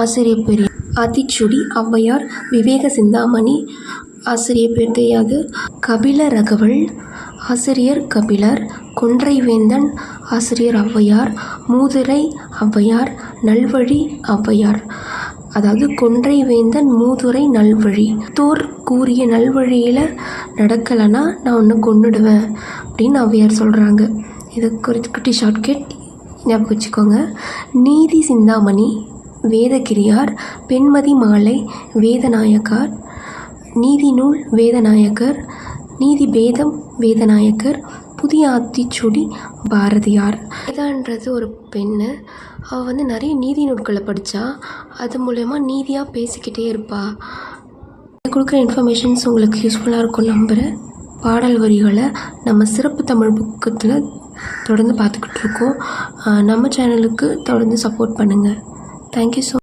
ஆசிரியர் பெரிய ஆத்திச்சூடி, ஔவையார், விவேக சிந்தாமணி, ஆசிரியர் பேர் தெரியாது. கபில ரகவல், ஆசிரியர் கபிலர். கொன்றைவேந்தன், ஆசிரியர் ஔவையார். மூதுரை ஔவையார். நல்வழி ஔவையார். அதாவது கொன்றைவேந்தன், மூதுரை, நல்வழி. தோர் கூறிய நல்வழியில் நடக்கலைன்னா நான் ஒன்று கொன்னுடுவேன் அப்படின்னு ஔவையார் சொல்கிறாங்க. இது குட்டி ஷார்ட்கட் ஞாபகம் வச்சுக்கோங்க. நீதி சிந்தாமணி வேதகிரியார். பெண்மதி மாலை வேதநாயக்கார். நீதி நூல் வேதநாயக்கர். நீதி பேதம் வேதநாயக்கர். புதிய ஆத்திச்சூடி பாரதியார். வேதான்றது ஒரு பெண்ணு. அவள் நிறைய நீதி நூல்களை படித்தா அது மூலயமா நீதியாக பேசிக்கிட்டே இருப்பாள். கொடுக்குற இன்ஃபர்மேஷன்ஸ் உங்களுக்கு யூஸ்ஃபுல்லாக இருக்கும் நம்புகிறேன். பாடல் வரிகளை நம்ம சிறப்பு தமிழ் புக்கத்தில் தொடர்ந்து பார்த்துக்கிட்டு இருக்கோம். நம்ம சேனலுக்கு தொடர்ந்து சப்போர்ட் பண்ணுங்கள். Thank you so